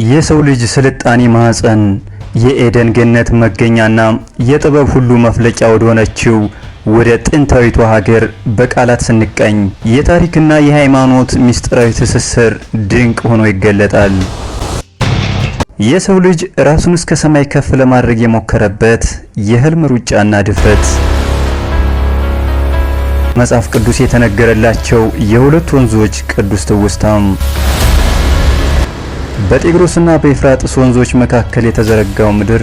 የሰው ልጅ ስልጣኔ ማህፀን የኤደን ገነት መገኛና የጥበብ ሁሉ መፍለቂያ ወደሆነችው ወደ ጥንታዊቷ ሀገር በቃላት ስንቀኝ የታሪክና የሃይማኖት ሚስጥራዊ ትስስር ድንቅ ሆኖ ይገለጣል። የሰው ልጅ ራሱን እስከ ሰማይ ከፍ ለማድረግ የሞከረበት የህልም ሩጫና ድፍረት፣ መጽሐፍ ቅዱስ የተነገረላቸው የሁለት ወንዞች ቅዱስ ትውስታም፣ በጤግሮስና በኤፍራጥስ ወንዞች መካከል የተዘረጋው ምድር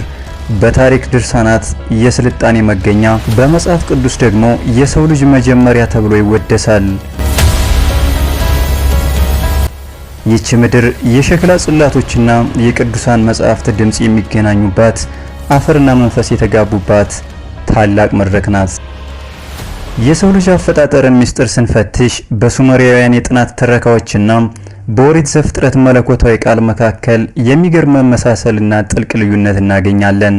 በታሪክ ድርሳናት የስልጣኔ መገኛ፣ በመጽሐፍ ቅዱስ ደግሞ የሰው ልጅ መጀመሪያ ተብሎ ይወደሳል። ይህች ምድር የሸክላ ጽላቶችና የቅዱሳን መጻሕፍት ድምጽ የሚገናኙባት፣ አፈርና መንፈስ የተጋቡባት ታላቅ መድረክ ናት። የሰው ልጅ አፈጣጠርን ምስጢር ስንፈትሽ በሱሜራውያን የጥናት ትረካዎችና በኦሪት ዘፍጥረት መለኮታዊ ቃል መካከል የሚገርም መመሳሰልና ጥልቅ ልዩነት እናገኛለን።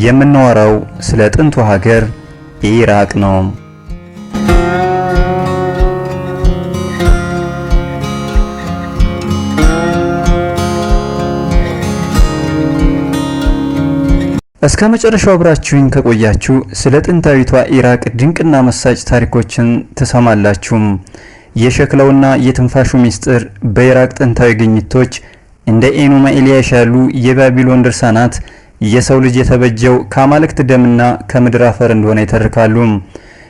የምናወራው ስለ ጥንቱ ሀገር ኢራቅ ነው። እስከ መጨረሻው አብራችሁኝ ከቆያችሁ ስለ ጥንታዊቷ ኢራቅ ድንቅና መሳጭ ታሪኮችን ትሰማላችሁ። የሸክላውና የትንፋሹ ሚስጥር በኢራቅ ጥንታዊ ግኝቶች እንደ ኤኑማ ኤልያሽ ያሉ የባቢሎን ድርሳናት የሰው ልጅ የተበጀው ከአማልክት ደምና ከምድር አፈር እንደሆነ ይተርካሉ።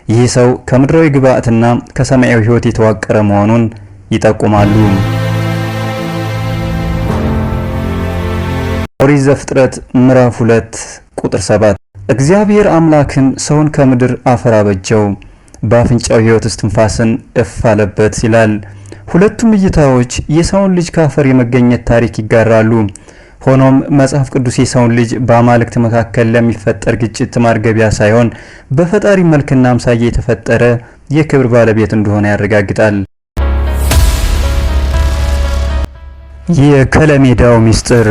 ይህ ሰው ከምድራዊ ግብአትና ከሰማያዊ ሕይወት የተዋቀረ መሆኑን ይጠቁማሉ። ኦሪት ዘፍጥረት ምዕራፍ 2 ቁጥር 7 እግዚአብሔር አምላክም ሰውን ከምድር አፈር አበጀው፣ በአፍንጫው ሕይወት እስትንፋስን እፍ አለበት ይላል። ሁለቱም እይታዎች የሰውን ልጅ ከአፈር የመገኘት ታሪክ ይጋራሉ። ሆኖም መጽሐፍ ቅዱስ የሰውን ልጅ በአማልክት መካከል ለሚፈጠር ግጭት ማርገቢያ ሳይሆን በፈጣሪ መልክና አምሳያ የተፈጠረ የክብር ባለቤት እንደሆነ ያረጋግጣል። የከለሜዳው ሚስጥር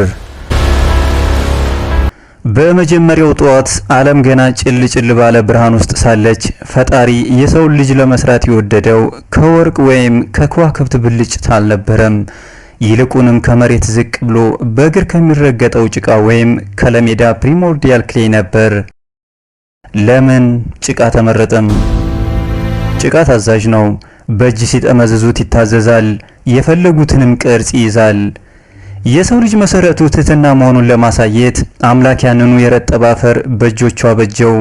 በመጀመሪያው ጠዋት ዓለም ገና ጭል ባለ ብርሃን ውስጥ ሳለች ፈጣሪ የሰውን ልጅ ለመስራት የወደደው ከወርቅ ወይም ከከዋክብት ብልጭታ አልነበረም። ይልቁንም ከመሬት ዝቅ ብሎ በእግር ከሚረገጠው ጭቃ ወይም ከለሜዳ ፕሪሞርዲያል ክሌይ ነበር። ለምን ጭቃ ተመረጠም? ጭቃ ታዛዥ ነው። በእጅ ሲጠመዝዙት ይታዘዛል፣ የፈለጉትንም ቅርጽ ይይዛል። የሰው ልጅ መሰረቱ ትህትና መሆኑን ለማሳየት አምላክ ያንኑ የረጠበ አፈር በእጆቹ አበጀው።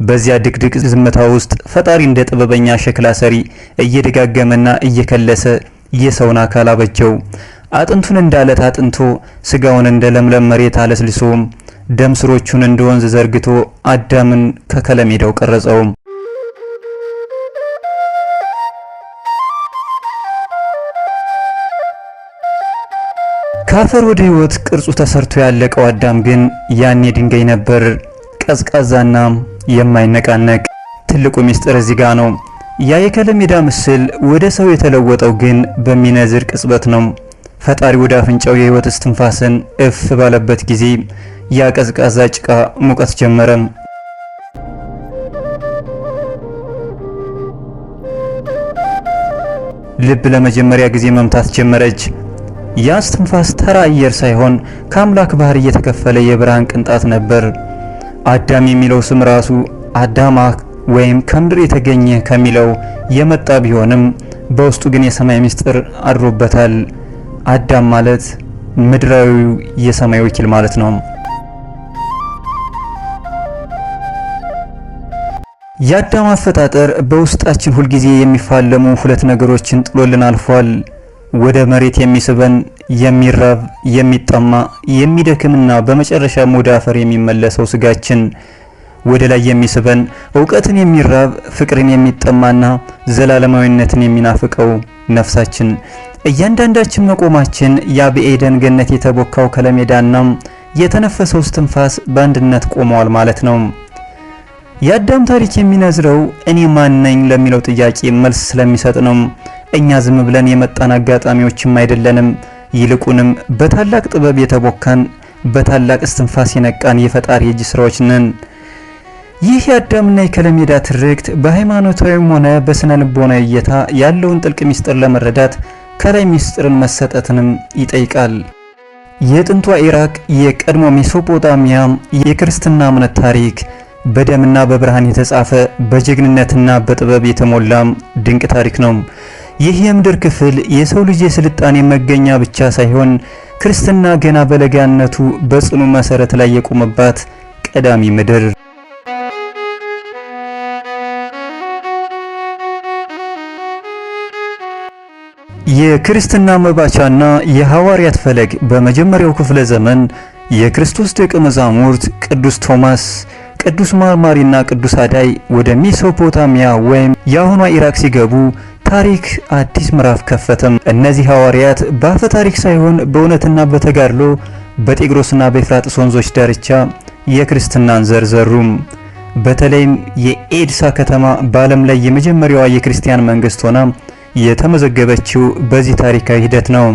በዚያ ድቅድቅ ዝምታ ውስጥ ፈጣሪ እንደ ጥበበኛ ሸክላ ሰሪ እየደጋገመና እየከለሰ የሰውን አካል አበጀው። አጥንቱን እንደ አለት አጥንቶ፣ ስጋውን እንደ ለምለም መሬት አለስልሶ፣ ደም ስሮቹን እንደ ወንዝ ዘርግቶ አዳምን ከከለሜዳው ቀረጸው። ከአፈር ወደ ሕይወት ቅርጹ ተሰርቶ ያለቀው አዳም ግን ያኔ ድንጋይ ነበር፣ ቀዝቃዛና የማይነቃነቅ። ትልቁ ሚስጥር እዚህ ጋር ነው። ያ የከለሜዳ ምስል ወደ ሰው የተለወጠው ግን በሚነዝር ቅጽበት ነው። ፈጣሪ ወደ አፍንጫው የሕይወት እስትንፋስን እፍ ባለበት ጊዜ ያ ቀዝቃዛ ጭቃ ሙቀት ጀመረ። ልብ ለመጀመሪያ ጊዜ መምታት ጀመረች። ያ እስትንፋስ ተራ አየር ሳይሆን ከአምላክ ባህር እየተከፈለ የብርሃን ቅንጣት ነበር። አዳም የሚለው ስም ራሱ አዳማ ወይም ከምድር የተገኘ ከሚለው የመጣ ቢሆንም በውስጡ ግን የሰማይ ምስጢር አድሮበታል። አዳም ማለት ምድራዊው የሰማይ ወኪል ማለት ነው። የአዳም አፈጣጠር በውስጣችን ሁልጊዜ የሚፋለሙ ሁለት ነገሮችን ጥሎልን አልፏል። ወደ መሬት የሚስበን የሚራብ የሚጠማ የሚደክምና በመጨረሻም ወደ አፈር የሚመለሰው ስጋችን፣ ወደ ላይ የሚስበን ዕውቀትን የሚራብ ፍቅርን የሚጠማና ዘላለማዊነትን የሚናፍቀው ነፍሳችን። እያንዳንዳችን መቆማችን ያ በኤደን ገነት የተቦካው ከለሜዳና የተነፈሰው እስትንፋስ በአንድነት ቆመዋል ማለት ነው። የአዳም ታሪክ የሚነዝረው እኔ ማን ነኝ ለሚለው ጥያቄ መልስ ስለሚሰጥ ነው። እኛ ዝም ብለን የመጣን አጋጣሚዎችም አይደለንም። ይልቁንም በታላቅ ጥበብ የተቦካን በታላቅ እስትንፋስ የነቃን የፈጣሪ እጅ ስራዎች ነን። ይህ የአዳምና የከለሜዳ ትርክት በሃይማኖታዊም ሆነ በስነ ልቦና እይታ ያለውን ጥልቅ ሚስጥር ለመረዳት ከላይ ሚስጥርን መሰጠትንም ይጠይቃል። የጥንቷ ኢራቅ የቀድሞ ሜሶፖታሚያ የክርስትና እምነት ታሪክ በደምና በብርሃን የተጻፈ በጀግንነትና በጥበብ የተሞላ ድንቅ ታሪክ ነው። ይህ የምድር ክፍል የሰው ልጅ የስልጣኔ መገኛ ብቻ ሳይሆን ክርስትና ገና በለጋነቱ በጽኑ መሰረት ላይ የቆመባት ቀዳሚ ምድር። የክርስትና መባቻና የሐዋርያት ፈለግ በመጀመሪያው ክፍለ ዘመን የክርስቶስ ደቀ መዛሙርት ቅዱስ ቶማስ፣ ቅዱስ ማርማሪና ቅዱስ አዳይ ወደ ሜሶፖታሚያ ወይም የአሁኗ ኢራቅ ሲገቡ ታሪክ አዲስ ምዕራፍ ከፈተም። እነዚህ ሐዋርያት በአፈ ታሪክ ሳይሆን በእውነትና በተጋድሎ በጤግሮስና በኤፍራጥስ ወንዞች ዳርቻ የክርስትናን ዘር ዘሩም። በተለይም የኤድሳ ከተማ በዓለም ላይ የመጀመሪያዋ የክርስቲያን መንግስት ሆና የተመዘገበችው በዚህ ታሪካዊ ሂደት ነው።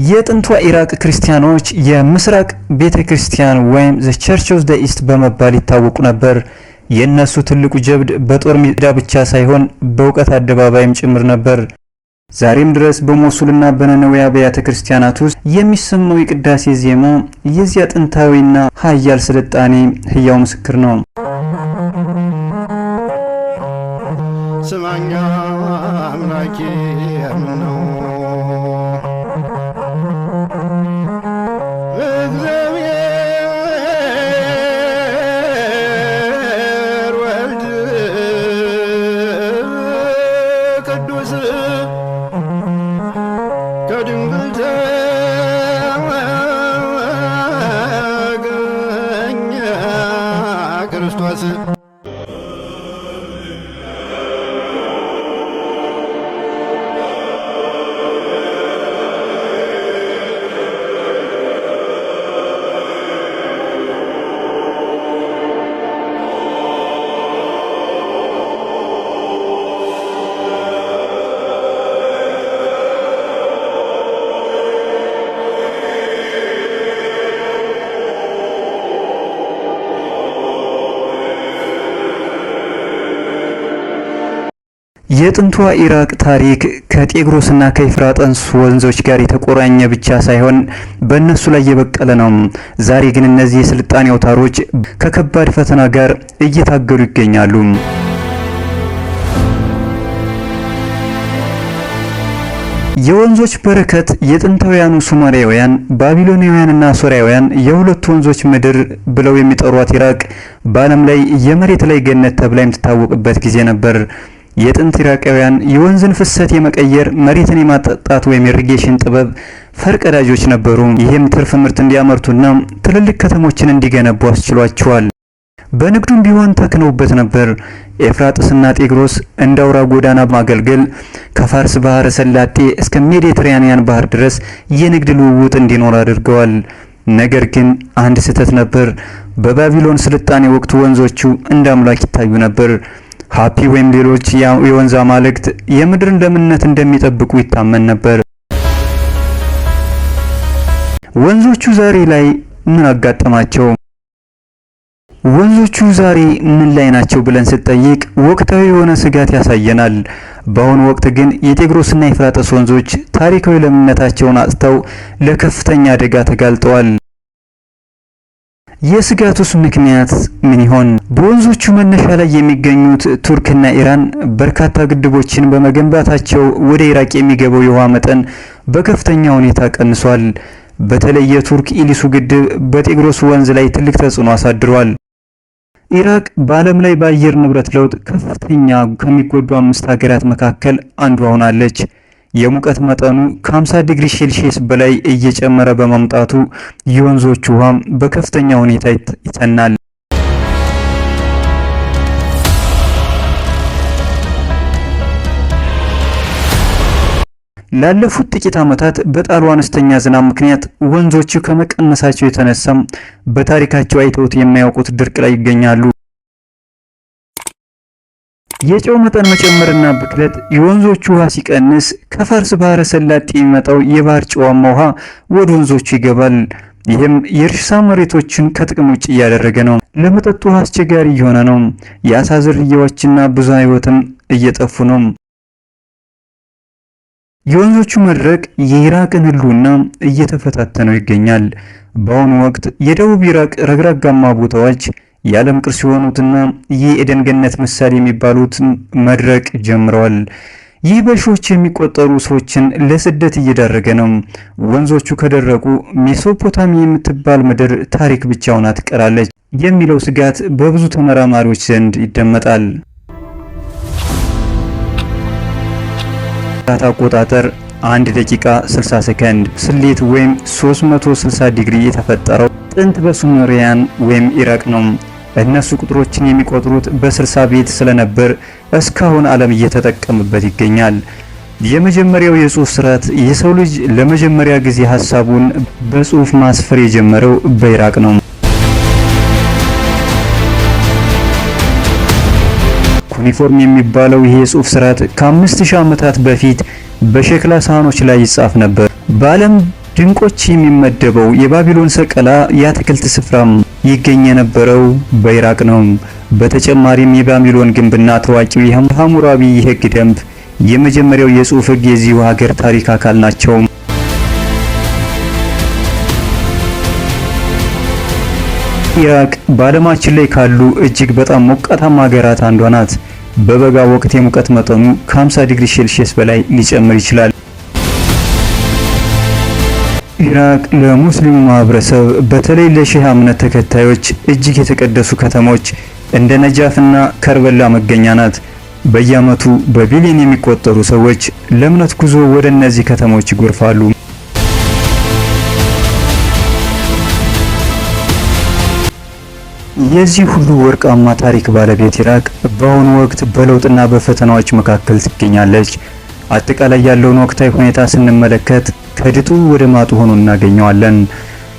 የጥንቷ ኢራቅ ክርስቲያኖች የምስራቅ ቤተክርስቲያን ወይም ዘ ቸርች ኦፍ ዘ ኢስት በመባል ይታወቁ ነበር። የነሱ ትልቁ ጀብድ በጦር ሜዳ ብቻ ሳይሆን በእውቀት አደባባይም ጭምር ነበር። ዛሬም ድረስ በሞሱልና በነነዌ አብያተ ክርስቲያናት ውስጥ የሚሰማው የቅዳሴ ዜማ የዚያ ጥንታዊና ኃያል ስልጣኔ ህያው ምስክር ነው። ስማኛ አምላኬ ነው እግዚአብሔር ወልድ ቅዱስ ከድንግል ተገኘ ክርስቶስ። የጥንቷ ኢራቅ ታሪክ ከጤግሮስና ከኤፍራጥስ ወንዞች ጋር የተቆራኘ ብቻ ሳይሆን በእነሱ ላይ የበቀለ ነው። ዛሬ ግን እነዚህ የስልጣኔ አውታሮች ከከባድ ፈተና ጋር እየታገሉ ይገኛሉ። የወንዞች በረከት የጥንታውያኑ ሱሜራውያን፣ ባቢሎናውያንና ሶርያውያን የሁለቱ ወንዞች ምድር ብለው የሚጠሯት ኢራቅ በዓለም ላይ የመሬት ላይ ገነት ተብላ የምትታወቅበት ጊዜ ነበር። የጥንት ኢራቃውያን የወንዝን ፍሰት የመቀየር መሬትን የማጠጣት ወይም ኢሪጌሽን ጥበብ ፈርቀዳጆች ነበሩ። ይህም ትርፍ ምርት እንዲያመርቱና ትልልቅ ከተሞችን እንዲገነቡ አስችሏቸዋል። በንግዱም ቢሆን ተክነውበት ነበር። ኤፍራጥስና ጤግሮስ እንደ አውራ ጎዳና ማገልገል ከፋርስ ባህረ ሰላጤ እስከ ሜዲትራኒያን ባህር ድረስ የንግድ ልውውጥ እንዲኖር አድርገዋል። ነገር ግን አንድ ስህተት ነበር። በባቢሎን ስልጣኔ ወቅት ወንዞቹ እንደ አምላክ ይታዩ ነበር። ሃፒ ወይም ሌሎች የወንዝ አማልክት የምድርን ለምነት እንደሚጠብቁ ይታመን ነበር። ወንዞቹ ዛሬ ላይ ምን አጋጠማቸው? ወንዞቹ ዛሬ ምን ላይ ናቸው ብለን ስንጠይቅ ወቅታዊ የሆነ ስጋት ያሳየናል። በአሁኑ ወቅት ግን የጤግሮስና ኤፍራጥስ ወንዞች ታሪካዊ ለምነታቸውን አጥተው ለከፍተኛ አደጋ ተጋልጠዋል። የስጋቱስ ምክንያት ምን ይሆን? በወንዞቹ መነሻ ላይ የሚገኙት ቱርክና ኢራን በርካታ ግድቦችን በመገንባታቸው ወደ ኢራቅ የሚገባው የውሃ መጠን በከፍተኛ ሁኔታ ቀንሷል። በተለይ የቱርክ ኢሊሱ ግድብ በጤግሮስ ወንዝ ላይ ትልቅ ተጽዕኖ አሳድሯል። ኢራቅ በዓለም ላይ በአየር ንብረት ለውጥ ከፍተኛ ከሚጎዱ 5 ሀገራት መካከል አንዷ ሆናለች። የሙቀት መጠኑ ከ50 ዲግሪ ሴልሺየስ በላይ እየጨመረ በመምጣቱ የወንዞቹ ውሃም በከፍተኛ ሁኔታ ይተናል። ላለፉት ጥቂት ዓመታት በጣሉ አነስተኛ ዝናብ ምክንያት ወንዞቹ ከመቀነሳቸው የተነሳም በታሪካቸው አይተውት የማያውቁት ድርቅ ላይ ይገኛሉ። የጨው መጠን መጨመርና ብክለት የወንዞቹ ውሃ ሲቀንስ ከፋርስ ባህረ ሰላጤ የሚመጣው የባህር ጨዋማ ውሃ ወደ ወንዞቹ ይገባል። ይህም የእርሻ መሬቶችን ከጥቅም ውጭ እያደረገ ነው። ለመጠጥ ውሃ አስቸጋሪ እየሆነ ነው። የአሳ ዝርያዎችና ብዙ ሕይወትም እየጠፉ ነው። የወንዞቹ መድረቅ የኢራቅን ህልውና እየተፈታተነው ይገኛል። በአሁኑ ወቅት የደቡብ ኢራቅ ረግራጋማ ቦታዎች የዓለም ቅርስ የሆኑትና የኤደን ገነት ምሳሌ የሚባሉት መድረቅ ጀምረዋል። ይህ በሺዎች የሚቆጠሩ ሰዎችን ለስደት እየዳረገ ነው። ወንዞቹ ከደረቁ ሜሶፖታሚያ የምትባል ምድር ታሪክ ብቻ ሆና ትቀራለች የሚለው ስጋት በብዙ ተመራማሪዎች ዘንድ ይደመጣል። ሰዓት አቆጣጠር 1 ደቂቃ 60 ሰከንድ ስሌት ወይም 360 ዲግሪ የተፈጠረው ጥንት በሱሜሪያን ወይም ኢራቅ ነው። እነሱ ቁጥሮችን የሚቆጥሩት በ60 ቤት ስለነበር እስካሁን ዓለም እየተጠቀመበት ይገኛል። የመጀመሪያው የጽሑፍ ስርዓት የሰው ልጅ ለመጀመሪያ ጊዜ ሐሳቡን በጽሑፍ ማስፈር የጀመረው በኢራቅ ነው። ኩኒፎርም የሚባለው ይሄ የጽሑፍ ስርዓት ከ5000 ዓመታት በፊት በሸክላ ሳህኖች ላይ ይጻፍ ነበር። በዓለም ድንቆች የሚመደበው የባቢሎን ሰቀላ የአትክልት ስፍራም ይገኝ የነበረው በኢራቅ ነው። በተጨማሪም የባቢሎን ግንብና ታዋቂው የሐሙራቢ የሕግ ደንብ የመጀመሪያው የጽሑፍ ሕግ የዚሁ ሀገር ታሪክ አካል ናቸው። ኢራቅ በዓለማችን ላይ ካሉ እጅግ በጣም ሞቃታማ ሀገራት አንዷ ናት። በበጋ ወቅት የሙቀት መጠኑ ከ50 ዲግሪ ሴልሺየስ በላይ ሊጨምር ይችላል። ኢራቅ ለሙስሊሙ ማህበረሰብ በተለይ ለሺዓ እምነት ተከታዮች እጅግ የተቀደሱ ከተሞች እንደ ነጃፍና ከርበላ መገኛ ናት። በየዓመቱ በቢሊዮን የሚቆጠሩ ሰዎች ለእምነት ጉዞ ወደ እነዚህ ከተሞች ይጎርፋሉ። የዚህ ሁሉ ወርቃማ ታሪክ ባለቤት ኢራቅ በአሁኑ ወቅት በለውጥና በፈተናዎች መካከል ትገኛለች። አጠቃላይ ያለውን ወቅታዊ ሁኔታ ስንመለከት ከድጡ ወደ ማጡ ሆኖ እናገኘዋለን።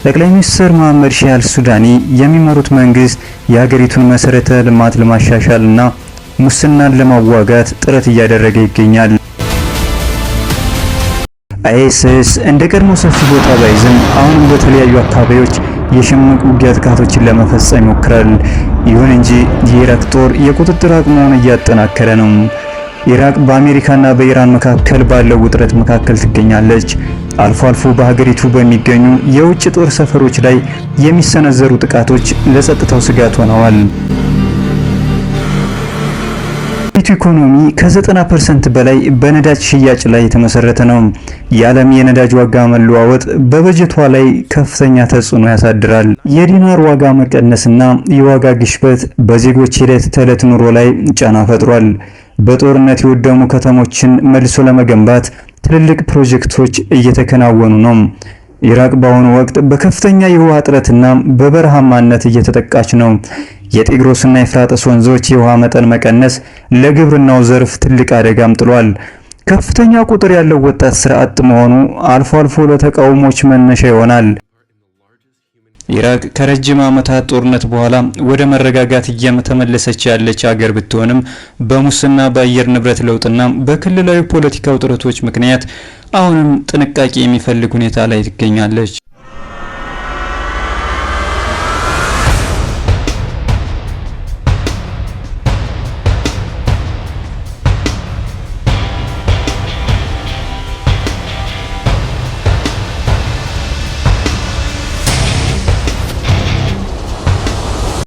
ጠቅላይ ሚኒስትር መሐመድ ሺህ አልሱዳኒ የሚመሩት መንግስት የሀገሪቱን መሰረተ ልማት ለማሻሻልና ሙስናን ለማዋጋት ጥረት እያደረገ ይገኛል። አይኤስኤስ እንደ ቀድሞ ሰፊ ቦታ ባይዝም አሁንም በተለያዩ አካባቢዎች የሽምቅ ውጊያ ጥቃቶችን ለመፈጸም ይሞክራል። ይሁን እንጂ የኢራቅ ጦር የቁጥጥር አቅሙን እያጠናከረ ነው። ኢራቅ በአሜሪካና በኢራን መካከል ባለው ውጥረት መካከል ትገኛለች። አልፎ አልፎ በሀገሪቱ በሚገኙ የውጭ ጦር ሰፈሮች ላይ የሚሰነዘሩ ጥቃቶች ለጸጥታው ስጋት ሆነዋል። ኢኮኖሚ ከ90% በላይ በነዳጅ ሽያጭ ላይ የተመሰረተ ነው። የዓለም የነዳጅ ዋጋ መለዋወጥ በበጀቷ ላይ ከፍተኛ ተጽዕኖ ያሳድራል። የዲናር ዋጋ መቀነስና የዋጋ ግሽበት በዜጎች የዕለት ተዕለት ኑሮ ላይ ጫና ፈጥሯል። በጦርነት የወደሙ ከተሞችን መልሶ ለመገንባት ትልልቅ ፕሮጀክቶች እየተከናወኑ ነው። ኢራቅ በአሁኑ ወቅት በከፍተኛ የውሃ እጥረትና በበረሃማነት እየተጠቃች ነው። የጤግሮስና የፍራጥስ ወንዞች የውሃ መጠን መቀነስ ለግብርናው ዘርፍ ትልቅ አደጋም ጥሏል። ከፍተኛ ቁጥር ያለው ወጣት ስራ አጥ መሆኑ አልፎ አልፎ ለተቃውሞች መነሻ ይሆናል። ኢራቅ ከረጅም ዓመታት ጦርነት በኋላ ወደ መረጋጋት እየተመለሰች ያለች ሀገር ብትሆንም በሙስና በአየር ንብረት ለውጥና በክልላዊ ፖለቲካ ውጥረቶች ምክንያት አሁንም ጥንቃቄ የሚፈልግ ሁኔታ ላይ ትገኛለች።